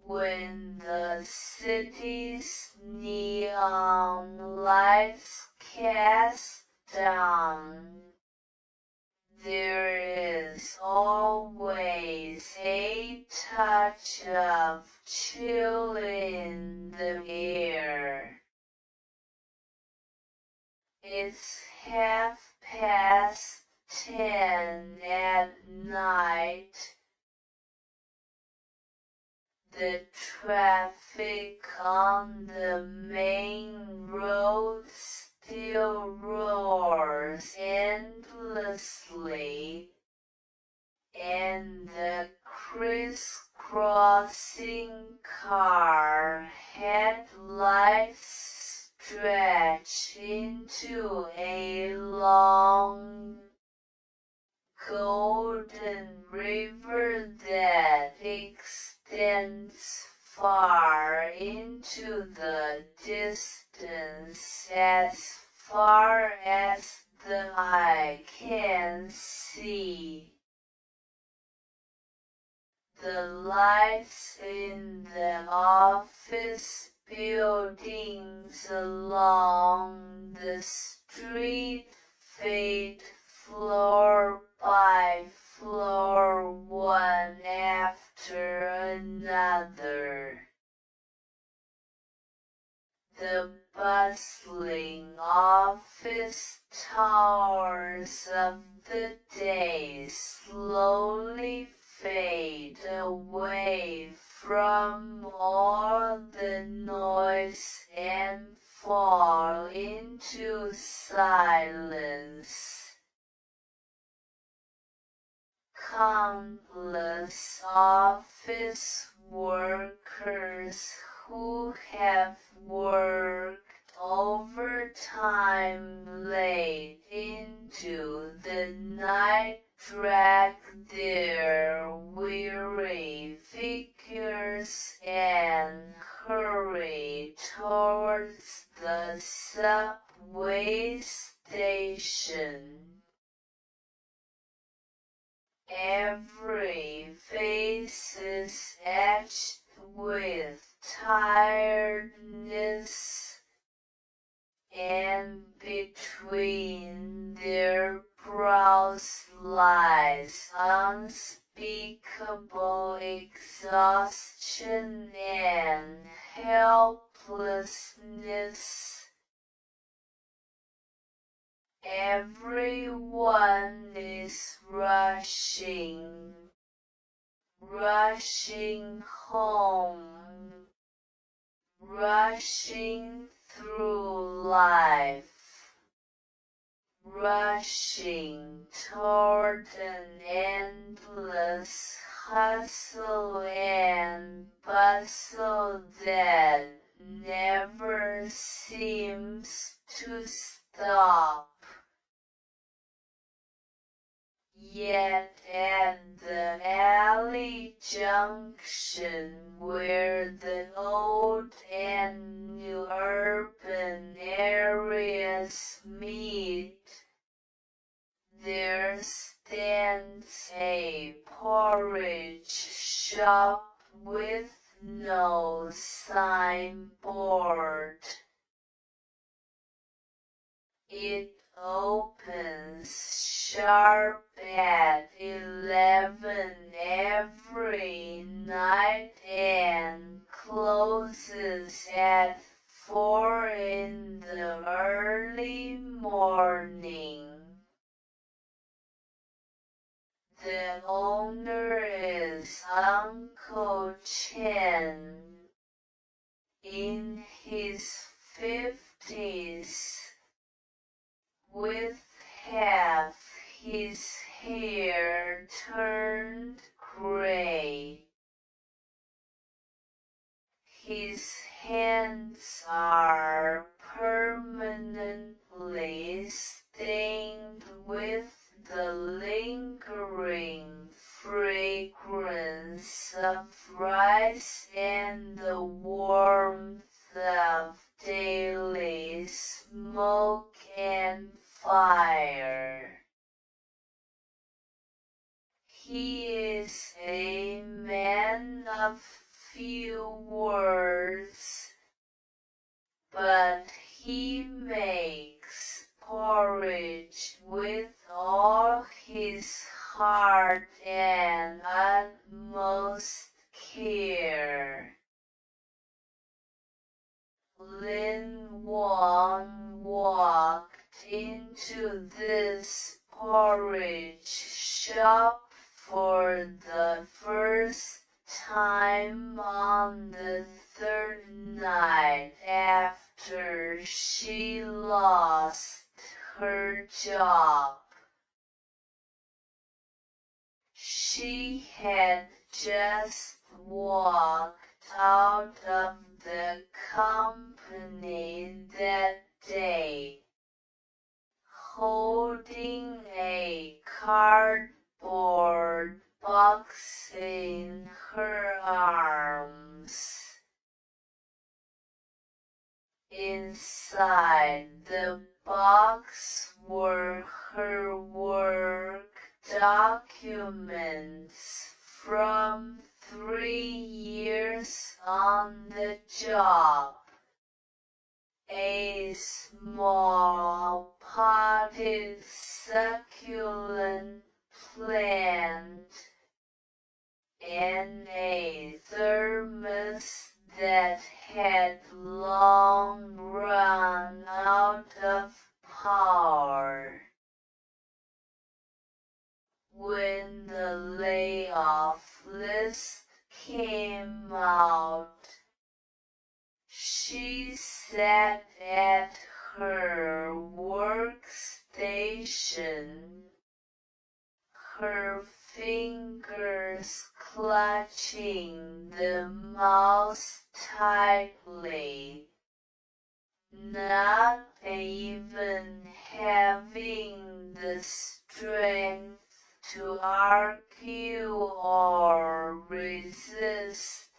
when the city's neon lights cast down. There is always a touch of chill in the air. It's 10:30 at night. The traffic on the main road still roars endlessly, and the crisscrossing car headlights stretch into a long, golden river that extends far into the distance, as far as the eye can see. The lights in the office buildings along the street fade floor by floor, one after another. The bustling office towers of the day slowly fade away from all the noise and fall into silence. Countless office workers who have worked overtime late into the night drag their weary figures and hurry towards the subway station. Every face is etched with tiredness, and between their brows lies unspeakable exhaustion and helplessness. Everyone is rushing home, rushing through life, rushing toward an endless hustle and bustle that never seems to stop. Yet at the alley junction where the old and new urban areas meet, there stands a porridge shop with no signboard. It opens sharp at 11 every night and closes at 4 in the early morning. The owner is Uncle Chen, in his 50s, with half his hair turned gray. His hands are permanently stained with the lingering fragrance of rice and the warmth of daily smoke and fire. He is a man of few words, but he makes porridge with all his heart and utmost care. Lin Wang walked into this porridge shop for the first time on the third night after she lost her job. She had just walked out of the company that day, holding a cardboard box in her arms. Inside the box were her work documents from 3 years on the job, a small potted succulent plant, and a thermos that had long run out of power. When the layoff list came out, she sat at her workstation, her fingers clutching the mouse tightly, not even having the strength to argue or resist.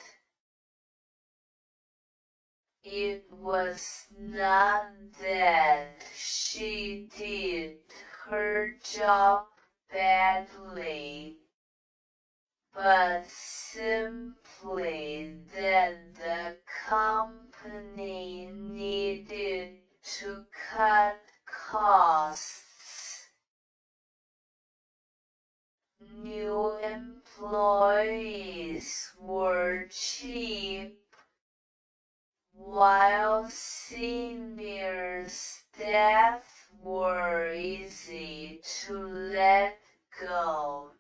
It was not that she did her job badly, but simply that the company needed to cut costs. New employees were cheap, while senior staff were easy to let go.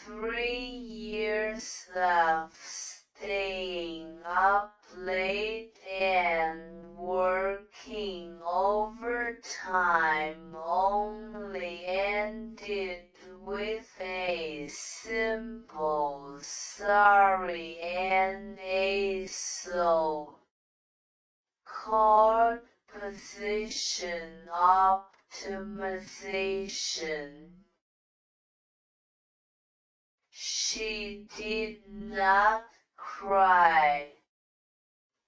3 years of staying up late and working overtime only ended with a simple sorry and a so-called position optimization. She did not cry,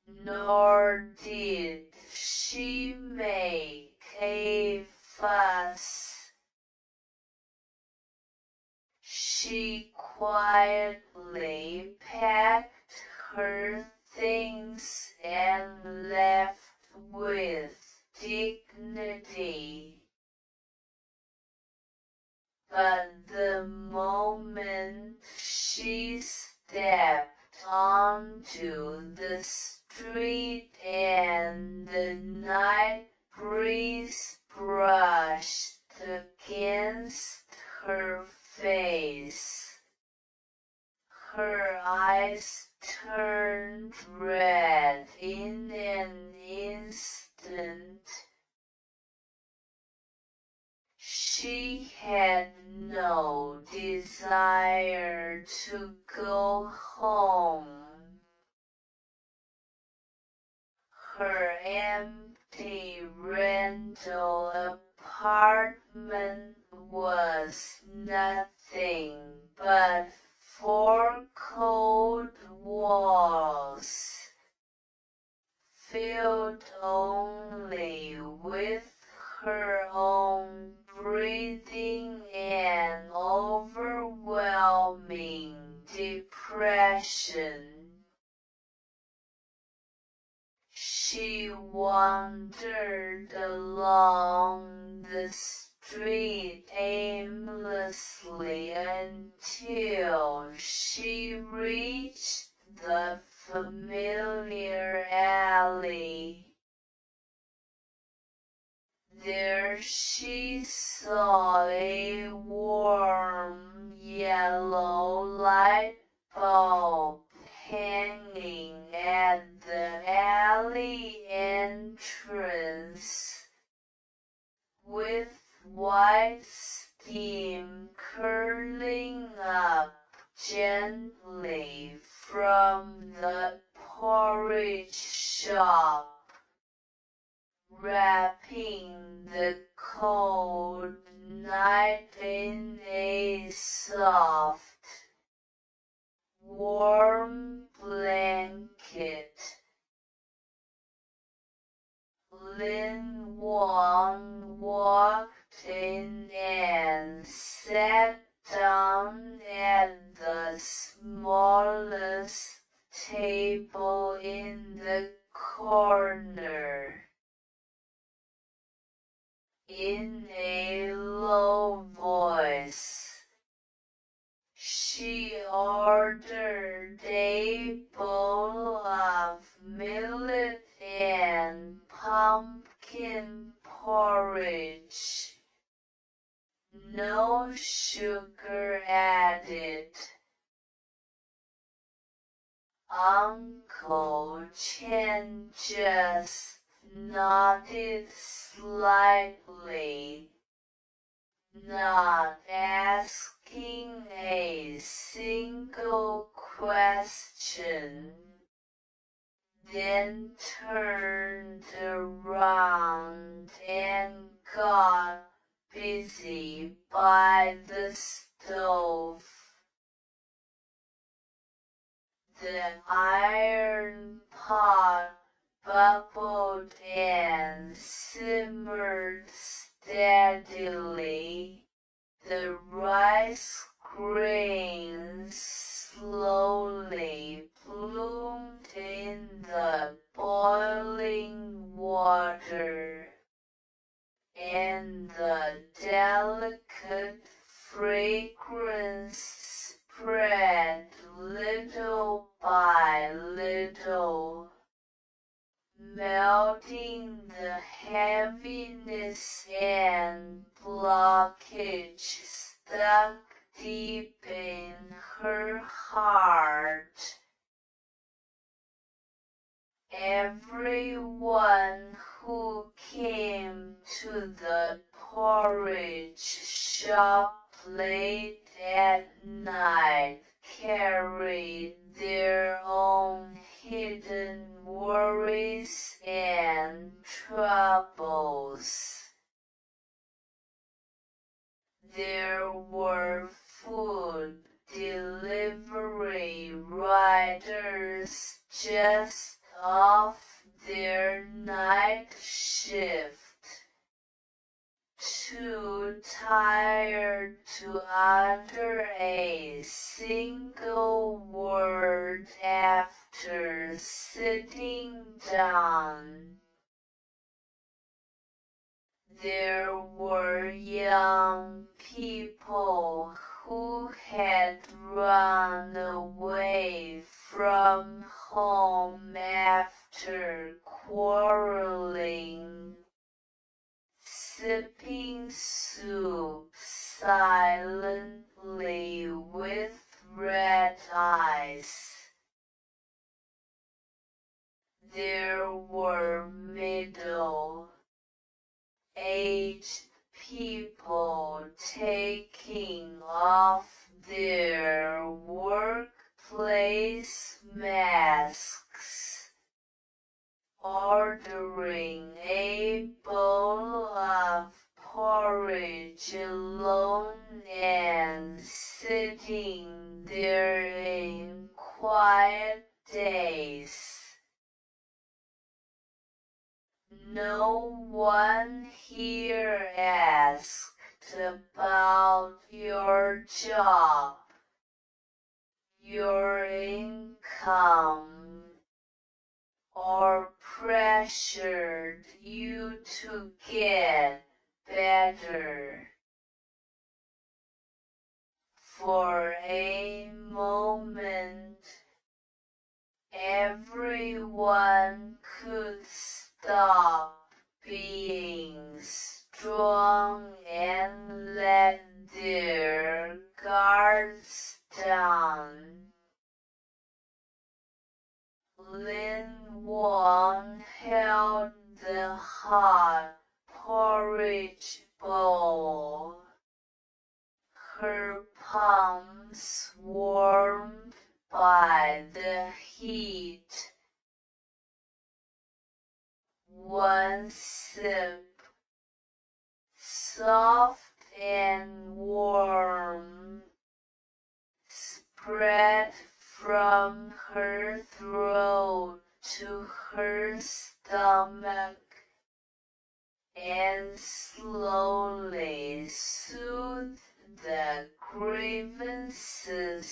nor did she make a fuss. She quietly packed her things and left with dignity. But the moment she stepped onto the street and the night breeze brushed against her face, her eyes turned red in an instant. She had no desire to go home. Her empty rental apartment was nothing but 4 cold walls, filled only with her own breathing and overwhelming depression. impression. She wandered along the street aimlessly until she reached the familiar alley. There she saw a warm yellow light bulb hanging at the alley entrance, with white steam curling up gently from the porridge shop, wrapping the cold night in a soft, warm blanket. Lin Wang walked in and sat down at the smallest table in the corner. In a low voice, she ordered a bowl of millet and pumpkin porridge, no sugar added. Uncle Chen just nodded slightly, not asking a single question, then turned around and got busy by the stove. The iron pot bubbled and simmered steadily. The rice grains slowly bloomed in the boiling water, and the delicate fragrance spread little by little, melting the heaviness and blockage stuck deep in her heart. Everyone who came to the porridge shop late at night carried their own hidden worries and troubles. There were food delivery riders just off their night shift, too tired to utter a single word after sitting down. There were young people who had run away from home after quarreling, sipping soup silently with red eyes. There were middle-aged people taking off their workplace masks, ordering a bowl of porridge alone and sitting there in quiet daze. No one here asked about your job, your income, or pressured you to get better. For a moment, everyone could stop being strong and let their guards down. Lin Wang held the hot porridge bowl, her palms warmed by the heat. One sip, soft and warm, spread from her throat to her stomach and slowly soothed the grievances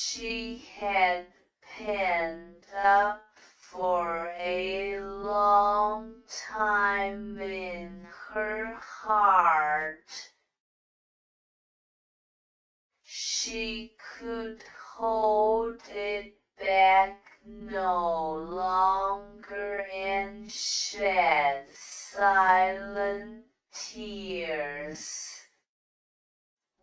she had pent up for a long time in her heart. She could hold it back no longer and shed silent tears,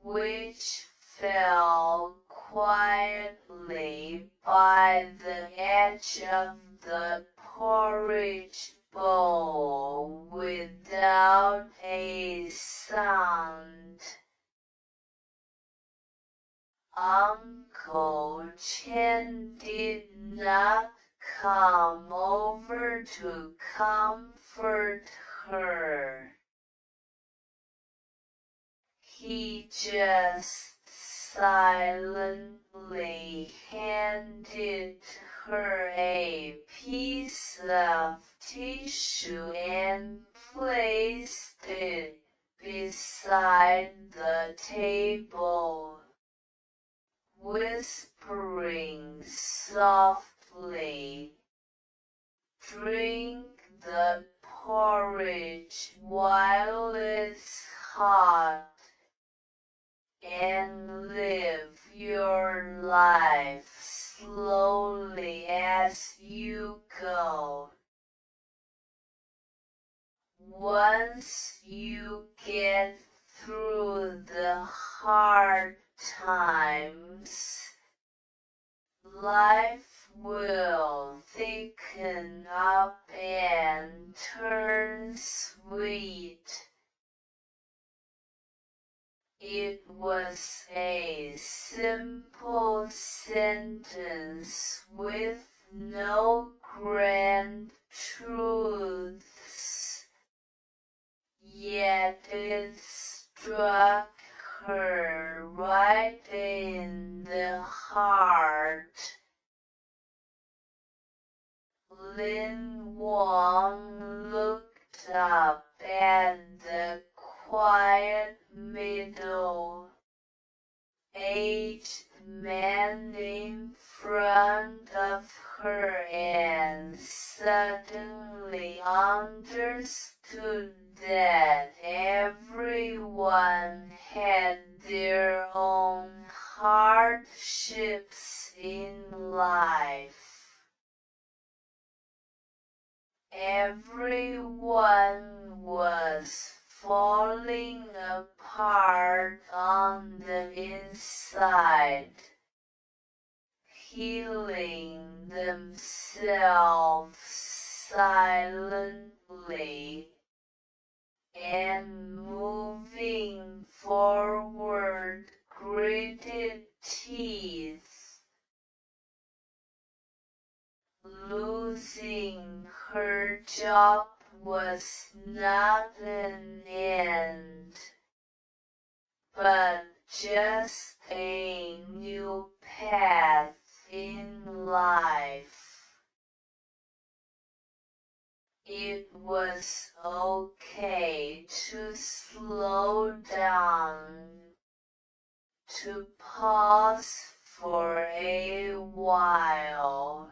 which fell quietly by the edge of the porridge bowl without a sound. Uncle Chen did not come over to comfort her. He just silently handed her a piece of tissue and placed it beside the table, whispering softly, "Drink the porridge while it's hot, and live your life slowly as you go. Once you get through the hard times, life will thicken up and turn sweet." It was a simple sentence with no grand truths, yet it struck her right in the heart. Lin Wang looked up at the quiet middle-aged man in front of her and suddenly understood that everyone had their own hardships in life. Everyone was falling apart on the inside, healing themselves silently and moving forward, gritted teeth. Losing her job was not an end, but just a new path in life. It was okay to slow down, to pause for a while.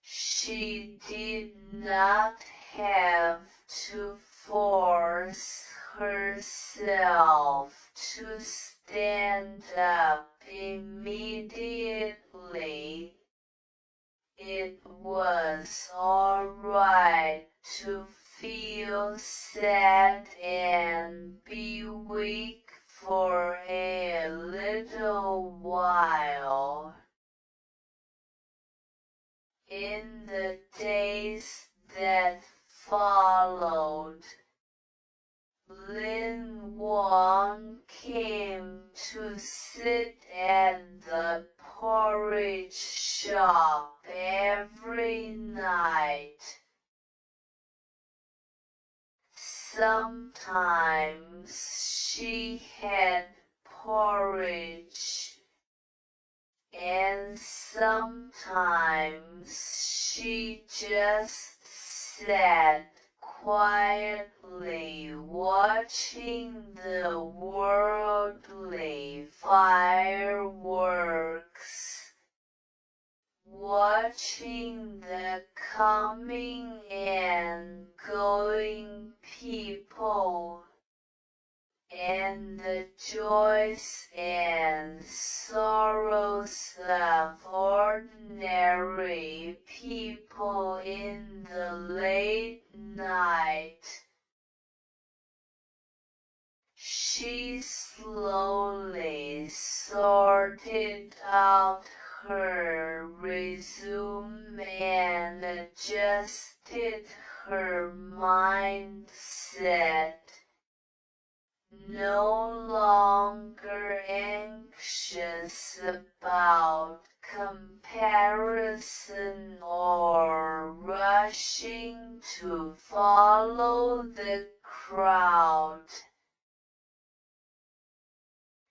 She did not have to force herself to stand up immediately. It was all right to feel sad and be weak for a little while. In the days that followed, Lin Wang came to sit at the porridge shop every night. Sometimes she had porridge, and sometimes she just sat quietly watching the worldly fireworks, watching the coming and going people, and the joys and sorrows of ordinary people in the late night. She slowly sorted out her resume and adjusted her mindset. No longer anxious about comparison or rushing to follow the crowd.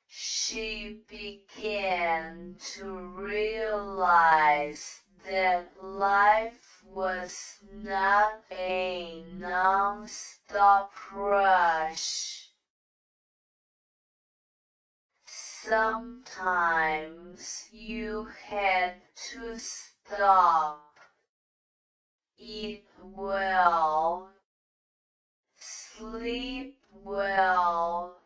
She began to realize that life was not a non-stop rush. Sometimes you had to stop, eat well, sleep well,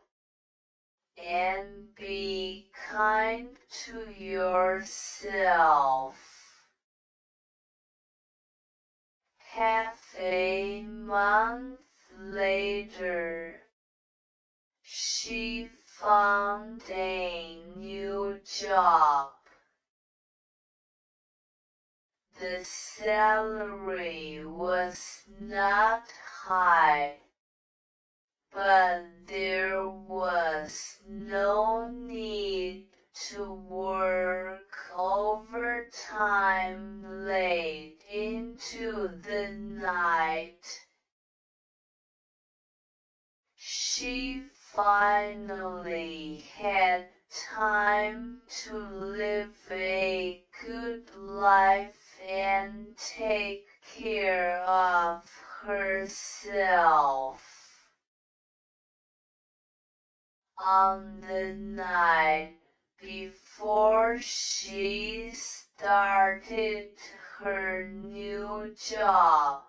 and be kind to yourself. Half a month later, she found a new job. The salary was not high, but there was no need to work overtime late into the night. She finally had time to live a good life and take care of herself. On the night before she started her new job,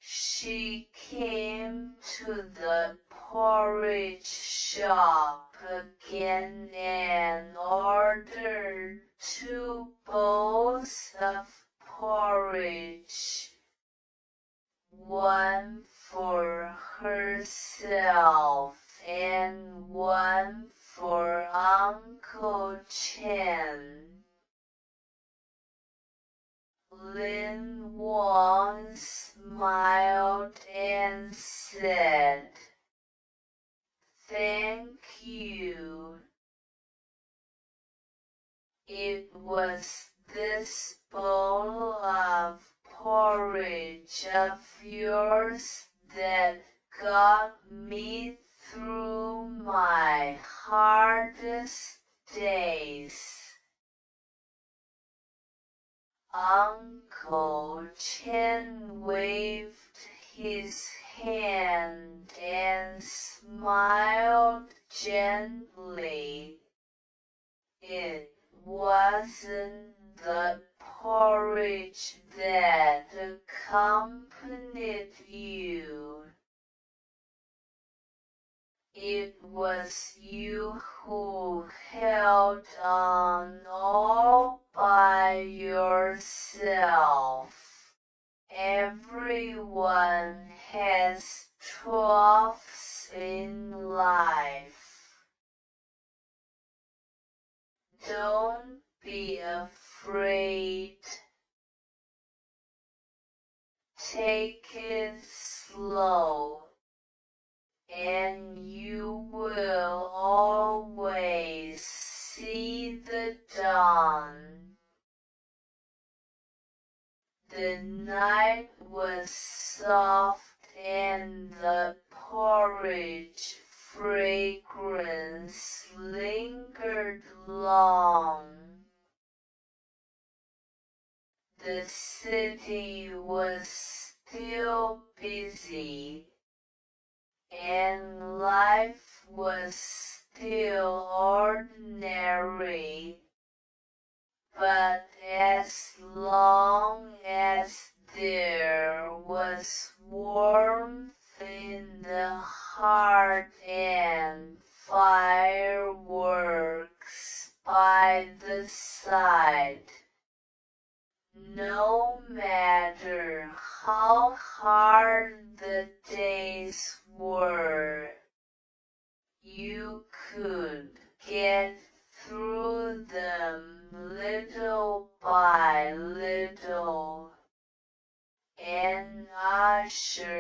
she came to the porridge shop again and ordered 2 bowls of porridge, one for herself and one for Uncle Chen. Lin Wang smiled and said, "Thank you." It was this bowl of porridge of yours that got me through my hardest days. Uncle Chen waved his hand and smiled gently. It wasn't the porridge that accompanied you. It was you who held on all by yourself. Everyone has troughs in life. Don't be afraid. Take it slow, and you will always see the dawn. The night was soft and the porridge fragrance lingered long. The city was still busy, and life was still ordinary. But as long as there was warmth in the heart and fireworks by the side, no matter how hard the days were, you could get through them little by little and usher